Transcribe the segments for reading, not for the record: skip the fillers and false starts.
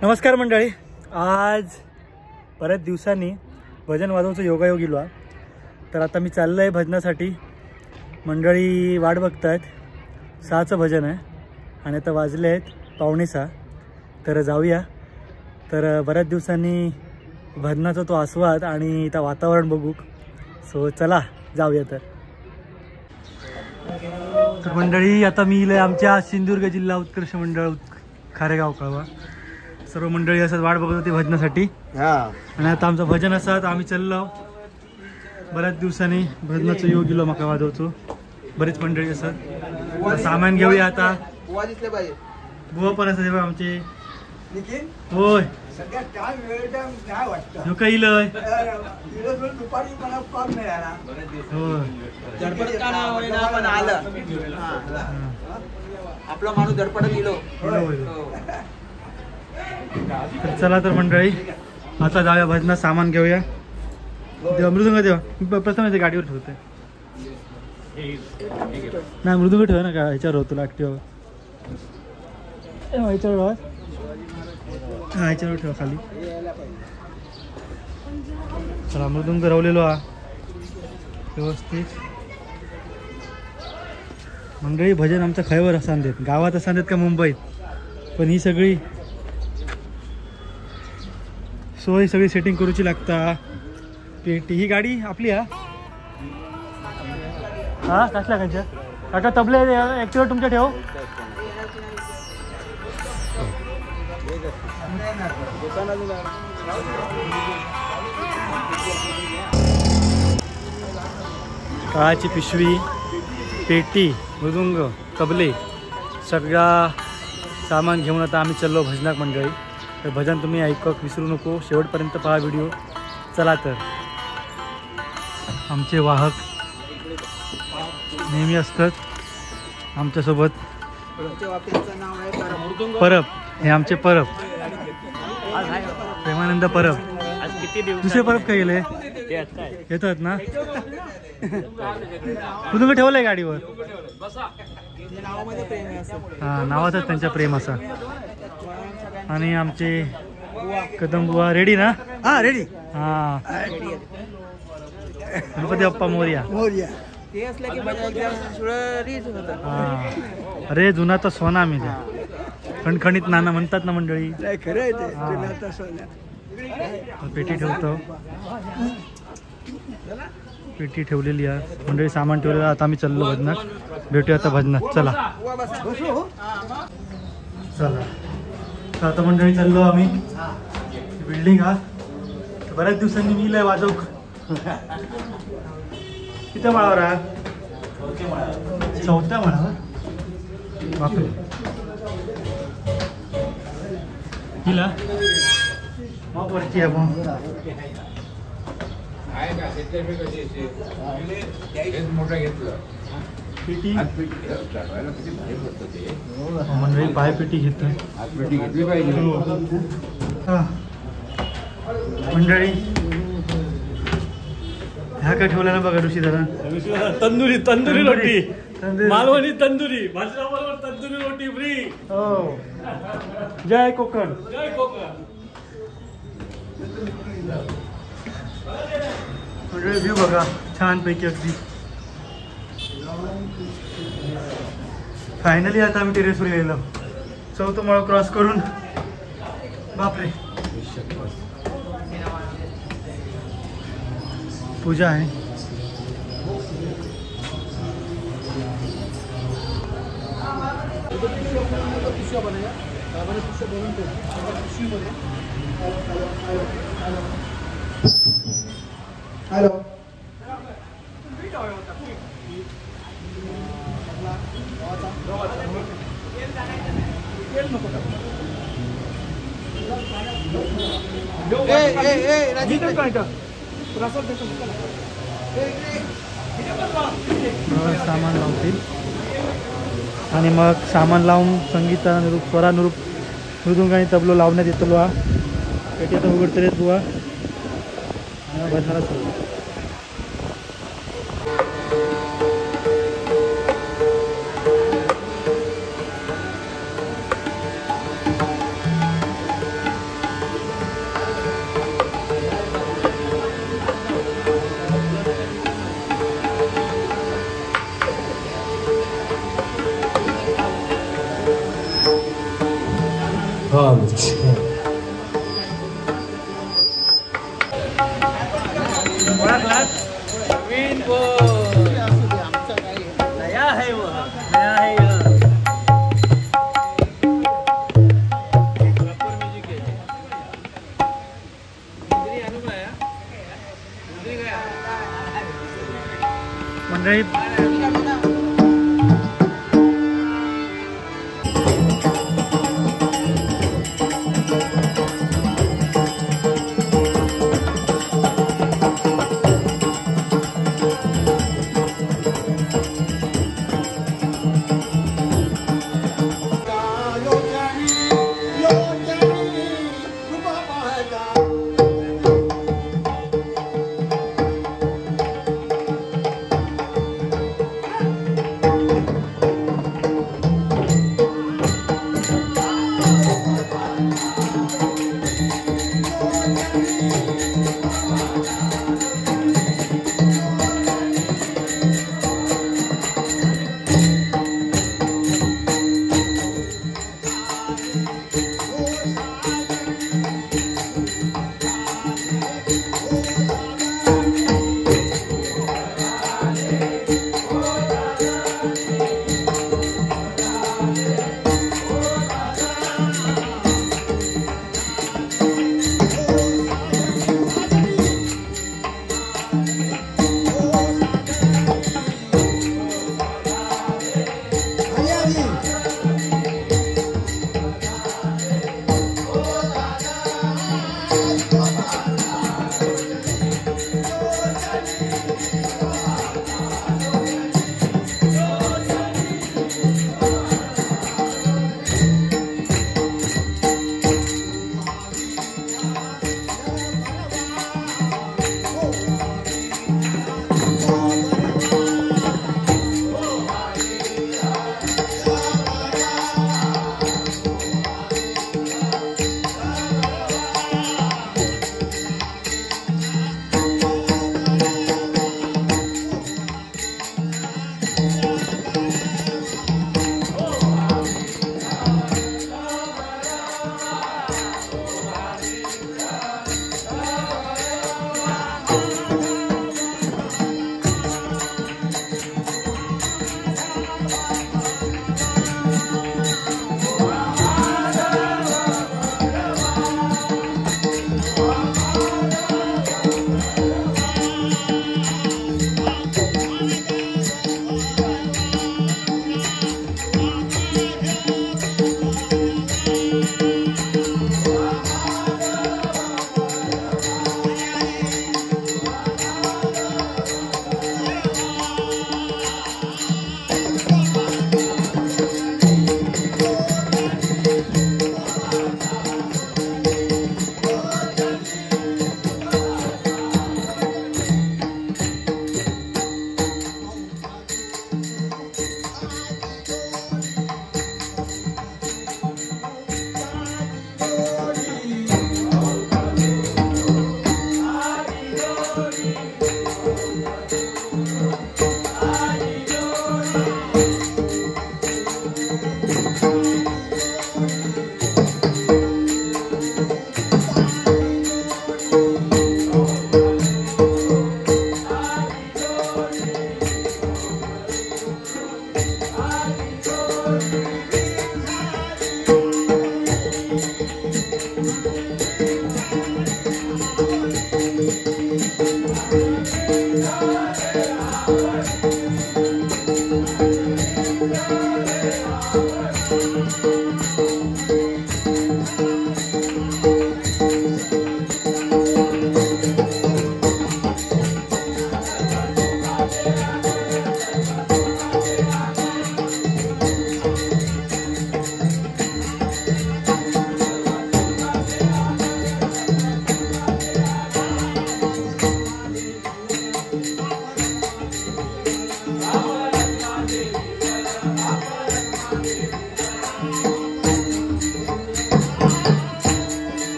नमस्कार मंडळी, आज बऱ्याच दिवसांनी भजन वाजवचं योगायोग इलो. तर आता मी चाललो आहे भजनासाठी. मंडळी वाट बघतायत. 6चं भजन आहे आणि आता वाजले आहेत 5:45. तर जाऊया. तर बऱ्याच दिवसांनी भजनाचा तो आस्वाद आणि इथं वातावरण बघू. सो चला जाऊया. तर मंडळी आता मी इले आमच्या सिंधुदुर्ग जिल्हा उत्कर्ष मंडळ खारेगाव कळवा. सर्व मंडळी असं वाट बघत होती भजनासाठी. आणि आता आमचं भजन असं आम्ही चाललो. बऱ्याच दिवसांनी भजनाचं योग इलो मका वाजवतो. बरीच मंडळी असत. सामान घेऊया आता. बुवा पण असं जेव्हा आमचे होय काय इलय आपला माणूस धडपडत गेलो. तर चला तर मंडळी आता जाऊया भजनात. सामान घेऊया. देवा मृदुंग देवा. प्रथम याच्या गाडीवर ठेवते. नाही मृदुंग ठेवा ना. का ह्याच्यावर होतो लाकटीवर. ह्याच्यावर ह्याच्यावर ठेवा खाली. चला मृदुंग रावलेलो हा व्यवस्थित. मंडळी भजन आमचं खैवर असान देत. गावात असान देत का मुंबईत. पण ही सगळी सोय सगळी सेटिंग करूची लागता. पेटी ही गाडी आपली हा कसल्या कांच्या काका तबले ॲक्टिव्हा तुमच्या ठेव. काळाची पिशवी, पेटी, मृदुंग, तबले सगळा सामान घेऊन आता आम्ही चाललो भजनाक मंडळी. तर भजन तुम्ही ऐकक विसरू नको. शेवटपर्यंत पहा व्हिडिओ. चला तर. आमचे वाहक नेहमी असतात आमच्यासोबत. परब हे आमचे परब प्रेमानंद परब. दुसरे परब काय गेले येतात ना. तुम्ही ठेवलंय गाडीवर. हा नावाचाच त्यांचा प्रेम असा. आणि आमचे कदम बुवा रेडी ना. हा रेडी. हा गणपती बाप्पा मोरया. ते असलं की हा अरे जुना तर सोना आम्ही द्या. खणखणीत नाना म्हणतात ना मंडळी. पेटी ठेवतो. पेटी ठेवलेली आहे मंडळी. सामान ठेवलेलं. आता आम्ही चाललो भजनात. भेटूया आता भजनात. चला चला. आता मंडळी चाललो आम्ही. बिल्डिंग हा बऱ्याच दिवसांनी मी लय वाजव. किती माळावर आहे. 4थ्या माळावर. बापरे हिला मग वरची आहे. मग पेटी मंडळी पाय पेटी घेत मंडळी. ह्या काय ठेवल्या ना बघा ऋषी दादा. तंदुरी रोटी. मालवणी तंदुरी भाजल्याबरोबर तंदुरी रोटी फ्री. हो जय कोकण. जय कोकण. मंडळी व्ह्यू बघा छान पैकी अगदी. फायनली आता आम्ही टेरेसवर गेलो. 4थं माळ क्रॉस करून. बापरे पूजा आहे. हॅलो सामान लावतील आणि मग सामान लावून संगीतानुरूप स्वरानुरूप मृदुंग आणि तबलो लावण्यात येतो हा पेटी आता उघडतलेत बुवा भजनाला सुरू. मंडळी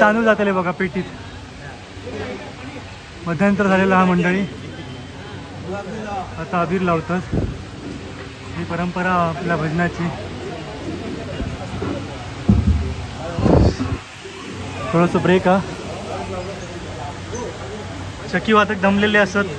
तांदूळ जातले बघा पेटीत. मध्यंतर झालेला हा मंडळी. आता अबीर लावतात. ही परंपरा आपल्या भजनाची. थोडंसं ब्रेक हा. चकी वादक दमलेले असत.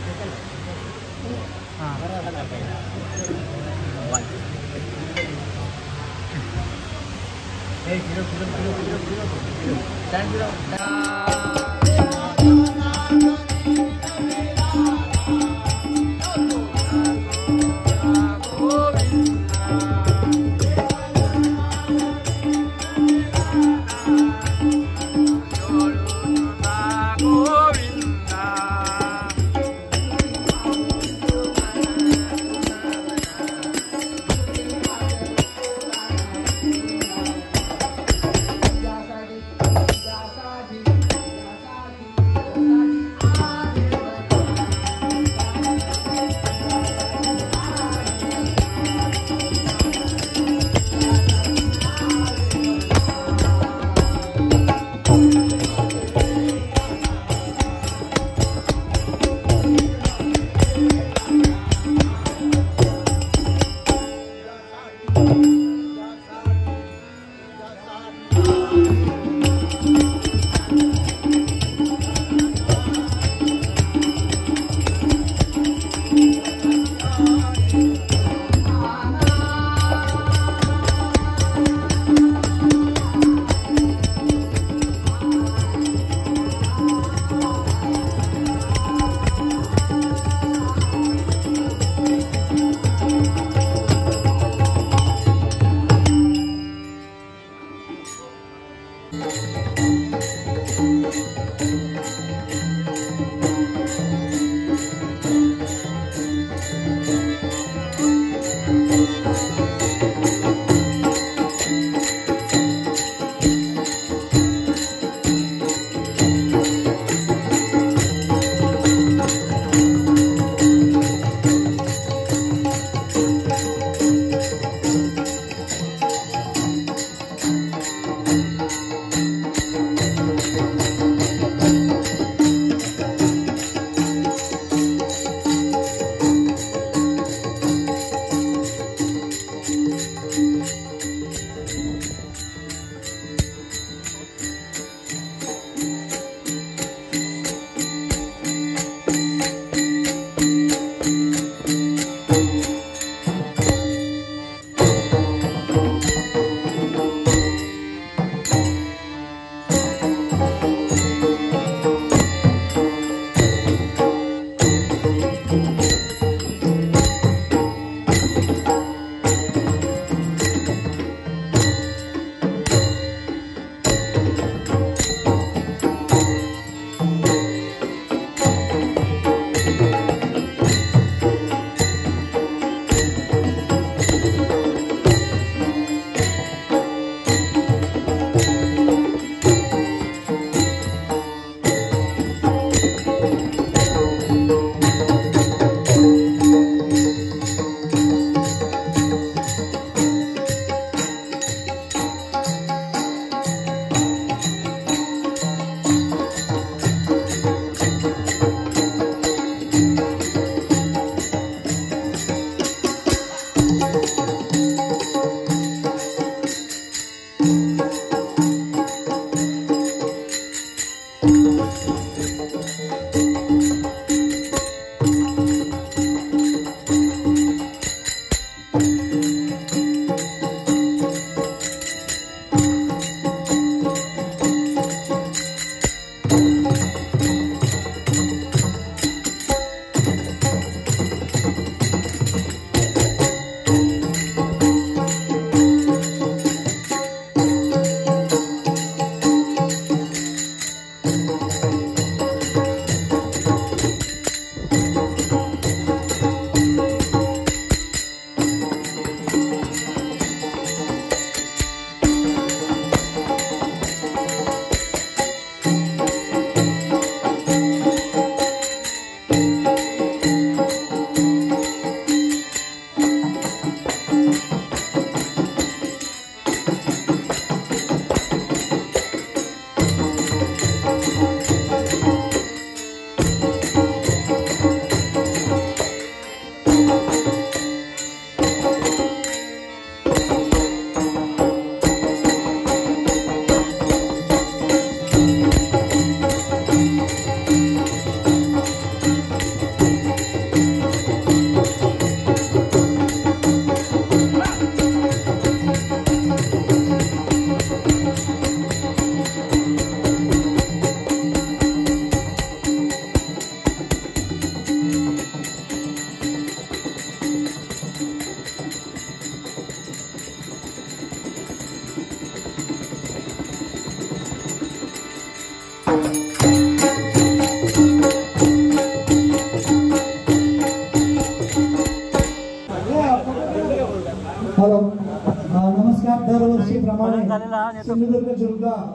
झालेला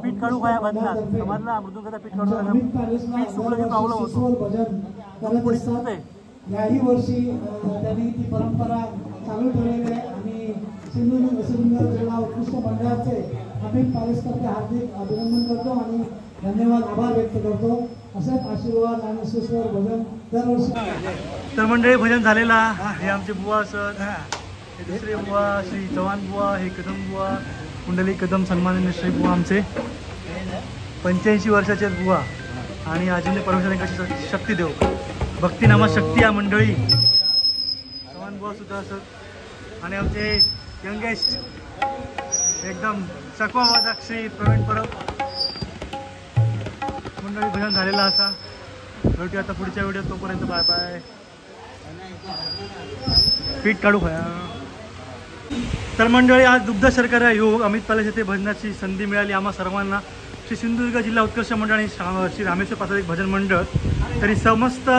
पीठ काढू खाया बदला समजला मृदुंगाचा पीठ काढू पीठ सुकलं की प्रॉब्लेम होतो पुढे सुकते याही वर्षी त्यांनी ती परंपरा चालू ठेवलेली आहे आणि सिंधुदुर्ग जिल्हा उत्कृष्ट मंडळाचे अमित पालेसकरचे हार्दिक अभिनंदन करतो आणि धन्यवाद आभार व्यक्त करतो. असेच आशीर्वाद आणि सुस्वर भजन दरवर्षी. तर मंडळी भजन झालेला. हे आमचे बुवा सर, हे दुसरे बुवा श्री चव्हाण बुवा, हे कदम बुवा, कुंडली कदम सन्माननीय श्री बुवा आमचे 85 वर्षाचे बुवा आणि अजून परमेश्वराने कशी शक्ती देऊ. भक्तिनामा शक्ती या मंडळी चव्हाण बुवा सुद्धा असत आणि आमचे यंगेस्ट एकदम चकवावादक श्री प्रवीण परब. मंडळी भजन झालेला असा. भेटूया आता पुढच्या व्हिडिओ. तोपर्यंत बाय बाय. पीठ काढू खाया. तर मंडळी आज दुग्ध शर्करा योग अमित पालेस येथे भजनाची संधी मिळाली आम्हा सर्वांना. श्री सिंधुदुर्ग जिल्हा उत्कर्ष मंडळ आणि श्री रामेश्वर पासादिक भजन मंडळ तरी समस्त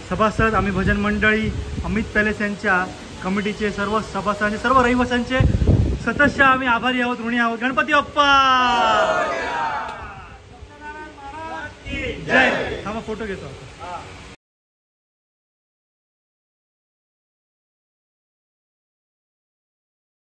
सभासद आम्ही भजन मंडळी अमित पॅलेस यांच्या कमिटीचे सर्व सभासदांचे सर्व रहिवाशांचे सदस्य आम्ही आभारी आहोत, ऋणी आहोत. गणपती बाप्पा जय. थांबा फोटो घेतो.